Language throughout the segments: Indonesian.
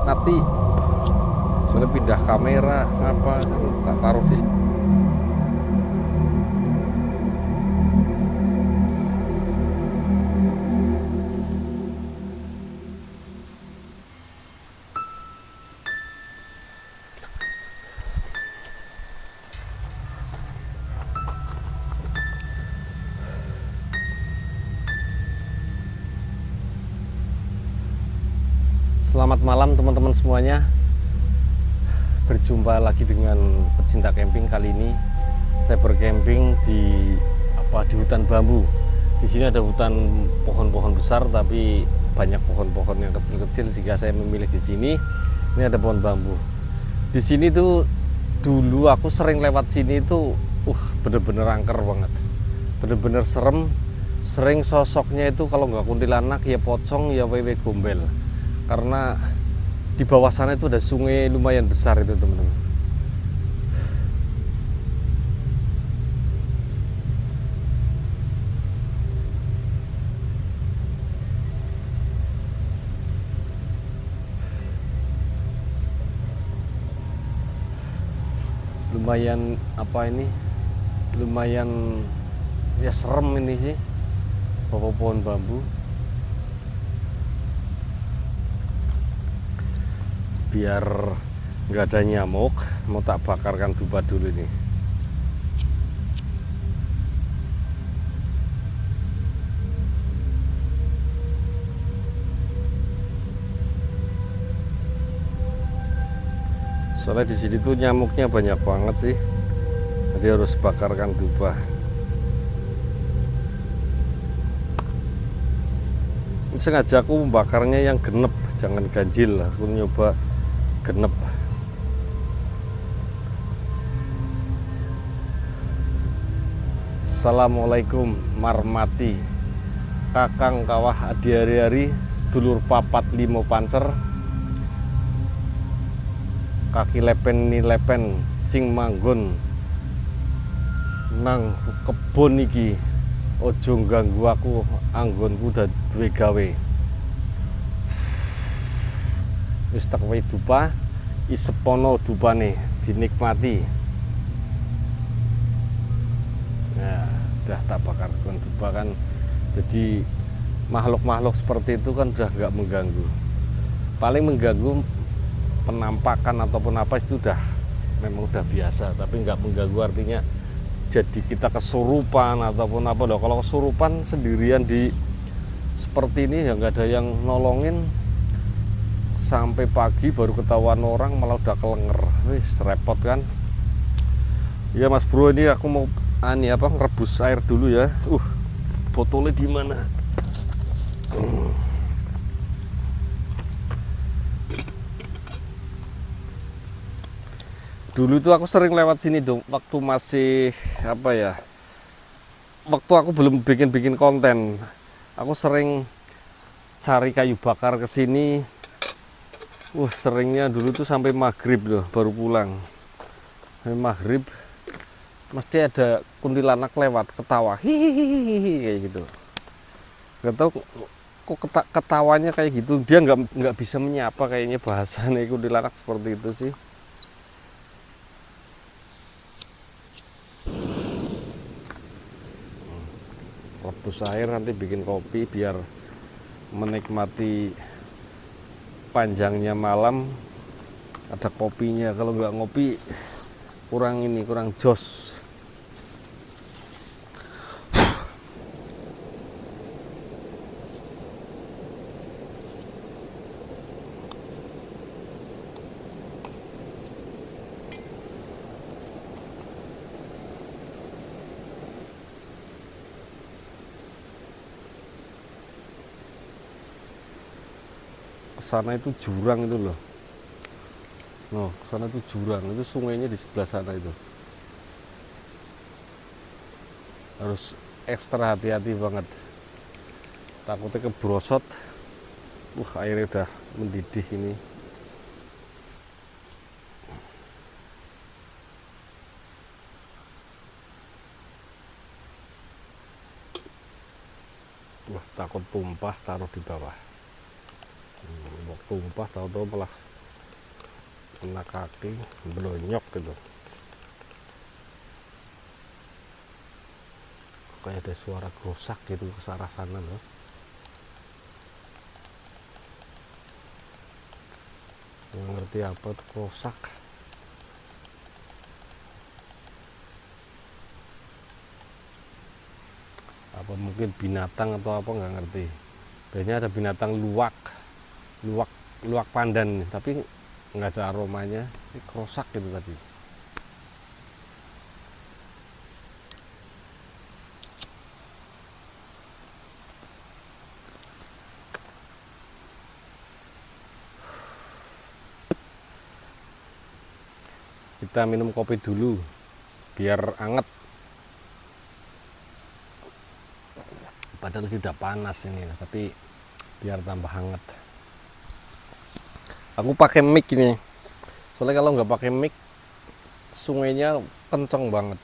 mati. Soalnya pindah kamera apa tak taruh di. Selamat malam teman-teman semuanya. Berjumpa lagi dengan pecinta camping. Kali ini saya bercamping di hutan bambu. Di sini ada hutan pohon-pohon besar tapi banyak pohon-pohon yang kecil-kecil sehingga saya memilih di sini. Ini ada pohon bambu. Di sini tuh dulu aku sering lewat sini tuh bener-bener angker banget. Bener-bener serem. Sering sosoknya itu kalau nggak kuntilanak ya pocong ya wewe gombel. Karena di bawah sana itu ada sungai lumayan besar itu teman-teman. Lumayan lumayan ya serem ini sih, bawah pohon bambu. Biar nggak ada nyamuk, mau tak bakarkan dupa dulu nih. Soalnya di sini tuh nyamuknya banyak banget sih, jadi harus bakarkan dupa. Sengaja aku membakarnya yang genep, jangan ganjil. Aku nyoba genep. Assalamualaikum marmati kakang kawah adi hari-hari sedulur papat limo pancer kaki lepen ni lepen sing manggon nang kebon iki ojo ganggu aku anggonku duwe gawe. Wis tak wae dupa isepono dupane dinikmati. Nah, udah tak bakarkan dupa kan, jadi makhluk-makhluk seperti itu kan udah nggak mengganggu. Paling mengganggu penampakan ataupun apa itu memang udah biasa, tapi nggak mengganggu artinya jadi kita kesurupan ataupun apa loh. Kalau kesurupan sendirian di seperti ini ya nggak ada yang nolongin. Sampai pagi baru ketahuan orang malah udah kelenger. Wih, repot kan. Ya Mas Bro, ini aku mau ngerebus air dulu ya. Botolnya di mana? Dulu itu aku sering lewat sini dong, waktu masih waktu aku belum bikin konten. Aku sering cari kayu bakar ke sini. Seringnya dulu tuh sampai maghrib loh baru pulang. Sampai maghrib mesti ada kuntilanak lewat ketawa hihihi kayak gitu. Gak tahu kok ketawanya kayak gitu. Dia nggak bisa menyapa, kayaknya bahasanya kuntilanak seperti itu sih. Rebus air nanti bikin kopi biar menikmati panjangnya malam ada kopinya. Kalau nggak ngopi kurang jos. Sana itu jurang itu loh. Sana itu jurang, itu sungainya di sebelah sana itu. Harus ekstra hati-hati banget. Takutnya kebrosot. Airnya udah mendidih ini. Takut tumpah, taruh di bawah. Mau tumpah tahu-tahu malah kena kaki blonyok gitu. Kayak ada suara gosak gitu ke arah sana loh. Nggak ngerti apa tuh gosak. Apa mungkin binatang atau apa nggak ngerti. Biasanya ada binatang luwak pandan, tapi nggak ada aromanya. Ini gosak gitu tadi. Kita minum kopi dulu biar anget, padahal sudah panas ini, tapi biar tambah hangat. Aku pakai mic ini, soalnya kalau nggak pakai mic sungainya kenceng banget.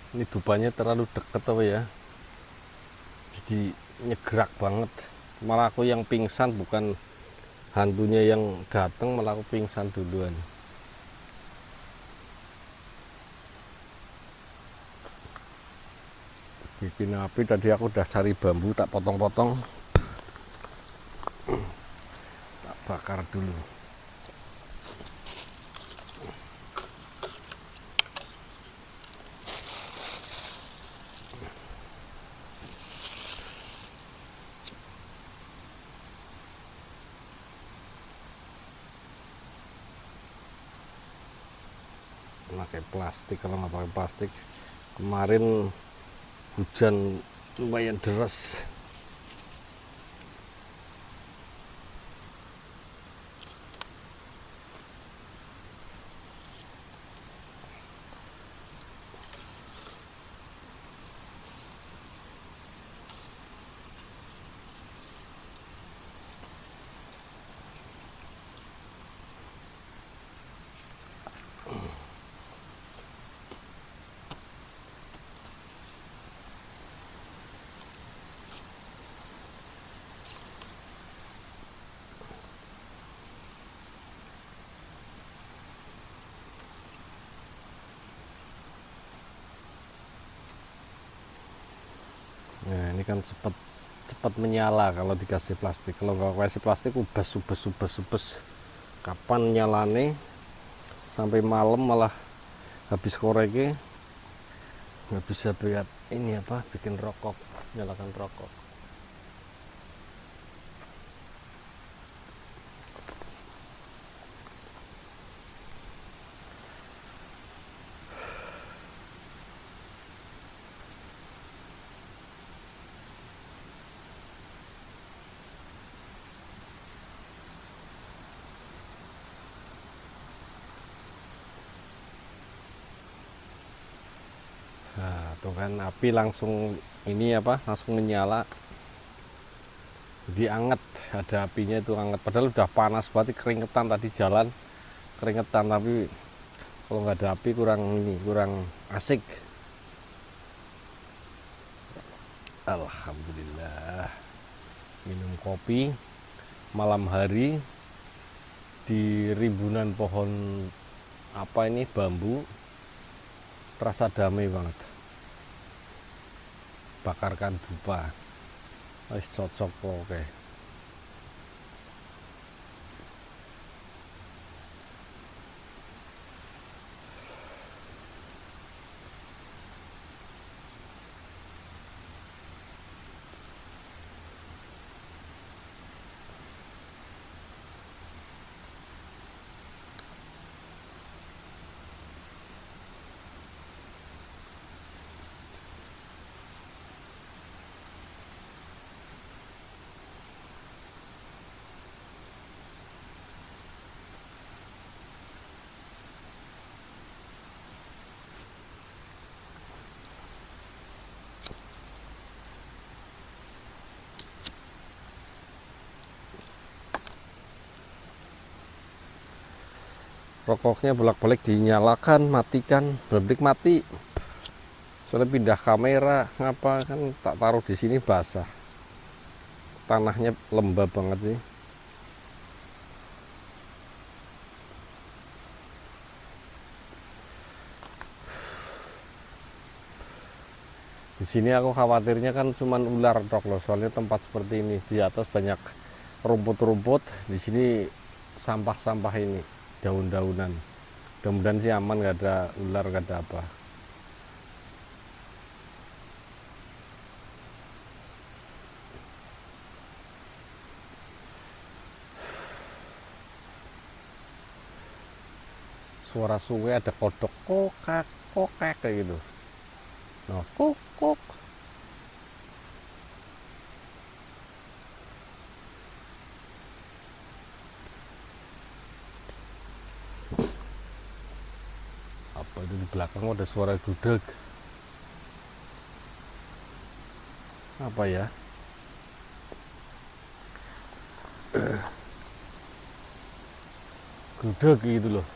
Ini dupanya terlalu deket apa ya, jadi nyegerak banget. Malah aku yang pingsan, bukan hantunya yang datang, malah aku pingsan duluan. Bikin api tadi aku udah cari bambu, tak potong-potong, tak bakar dulu. Pakai plastik, kalau nggak pakai plastik, kemarin hujan lumayan deras. Nah, ini kan cepat menyala kalau dikasih plastik. Kalau nggak kasih plastik ubes. Kapan nyalane? Sampai malam malah habis koreke nggak bisa buat ini apa, bikin rokok, nyalakan rokok. Nah, tuh kan api langsung ini apa, langsung menyala. Jadi anget, ada apinya itu anget. Padahal udah panas banget, keringetan tadi jalan, keringetan, tapi kalau nggak ada api kurang asik. Alhamdulillah, minum kopi malam hari di rimbunan pohon apa ini, bambu, terasa damai banget. Bakarkan dupa, wis cocok kok. Oke. Rokoknya bolak-balik dinyalakan, matikan, bolak-balik mati. Soalnya pindah kamera ngapa kan tak taruh di sini basah. Tanahnya lembab banget sih. Di sini aku khawatirnya kan cuman ular tok loh, soalnya tempat seperti ini di atas banyak rumput-rumput, di sini sampah-sampah ini, daun-daunan. Mudah-mudahan sih aman, gak ada ular, gak ada apa. Suara sungai ada kodok kokak kokek kayak gitu. Nah, kuk kuk. Apa itu di belakang ada suara gudeg? Apa ya? Gudeg gitu loh.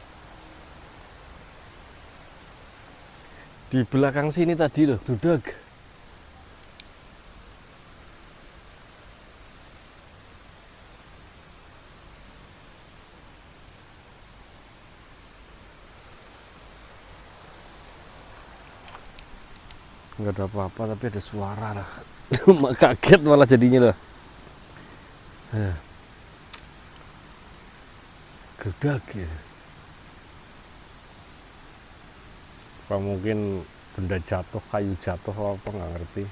Di belakang sini tadi loh, gudeg. Nggak ada apa-apa tapi ada suara lah. Kaget malah jadinya loh. Gudeg ya. Apa mungkin benda jatuh, kayu jatuh apa nggak ngerti.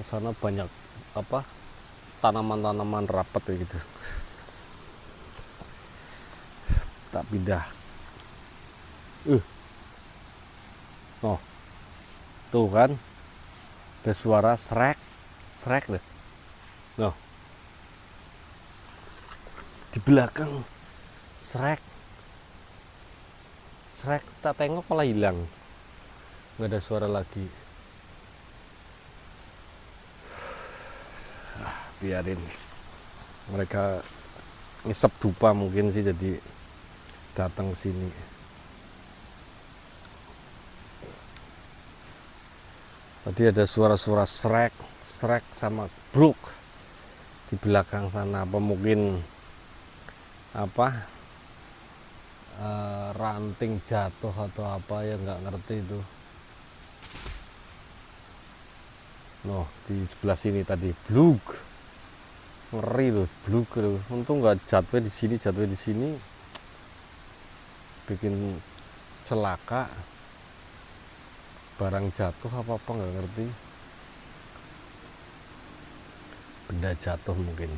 Kesana banyak apa tanaman-tanaman rapat kayak gitu. Tak pindah. Oh, tuh kan ada suara srek srek deh. Noh, di belakang srek srek, tak tengok malah hilang, nggak ada suara lagi. Biarin mereka ngisep dupa mungkin sih, jadi datang sini. Tadi ada suara-suara srek srek sama bruk di belakang sana. Apa mungkin apa ranting jatuh atau apa ya, nggak ngerti itu. Noh, di sebelah sini tadi bluk, ngeri loh, bluk loh. Untung nggak jatuh di sini, jatuh di sini bikin celaka, barang jatuh apa nggak ngerti, benda jatuh mungkin.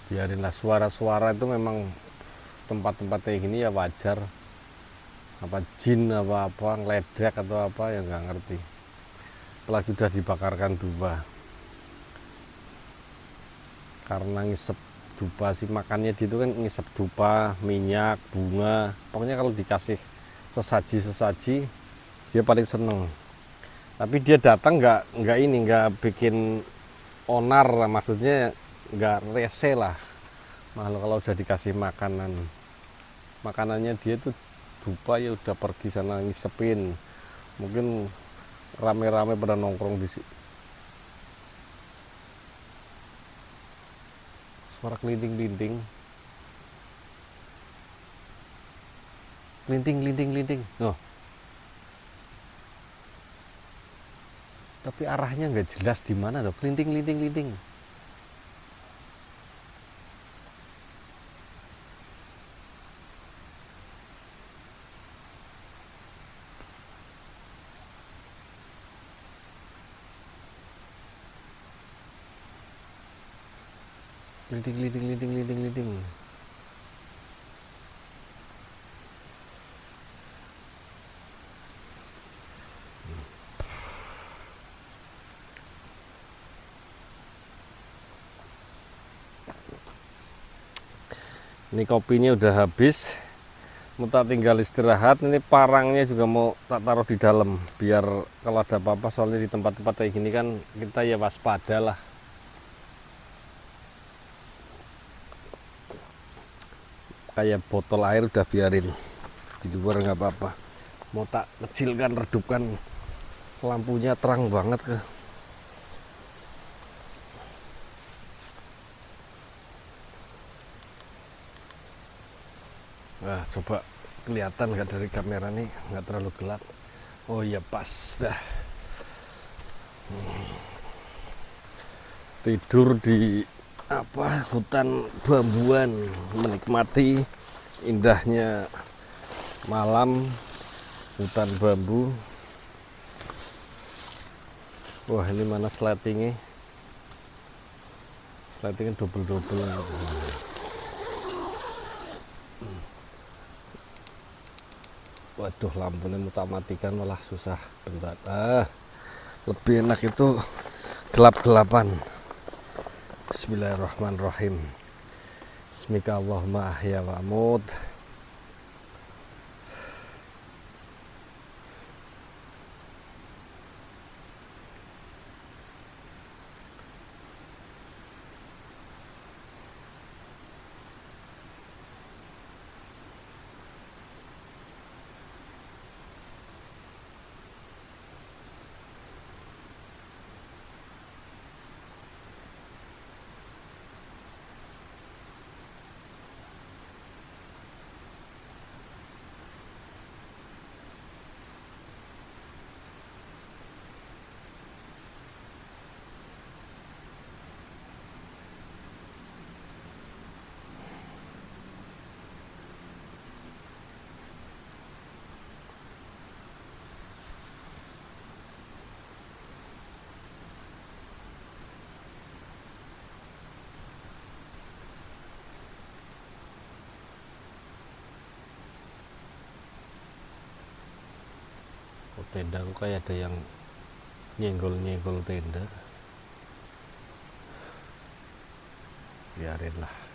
Biarinlah, suara-suara itu memang tempat-tempat kayak gini ya wajar. Apa jin apa ngeledek atau apa ya nggak ngerti. Apalagi udah dibakarkan dupa, karena ngisep dupa sih, makannya dia itu kan ngisep dupa, minyak, bunga, pokoknya kalau dikasih sesaji dia paling seneng. Tapi dia datang nggak bikin onar lah, maksudnya nggak rese lah. Malah kalau udah dikasih makanannya dia tuh dupa, ya udah pergi sana ngisepin. Mungkin rame-rame pada nongkrong di sini. Suara kelinting-kelinting, kelinting. Oh, tapi arahnya nggak jelas di mana loh, kelinting. Kelinting. Ini kopinya udah habis, mau tak tinggal istirahat. Ini parangnya juga mau tak taruh di dalam biar kalau ada apa-apa, soalnya di tempat-tempat kayak gini kan kita ya waspada lah. Kayak botol air udah biarin di luar nggak apa-apa. Mau tak kecilkan, redupkan, lampunya terang banget ke. Nah, coba kelihatan nggak dari kamera nih, nggak terlalu gelap. Oh iya, pas dah. Tidur di hutan bambuan, menikmati indahnya malam hutan bambu. Wah, ini mana sletingnya? Sletingnya double-double. Waduh, lampunya mau tak matikan malah susah. Bentar. Lebih enak itu gelap-gelapan. Bismillahirrahmanirrahim. Bismika Allahumma ahya wa amut. Tenda kok kayak ada yang nyenggol-nyenggol tenda. Biarin lah.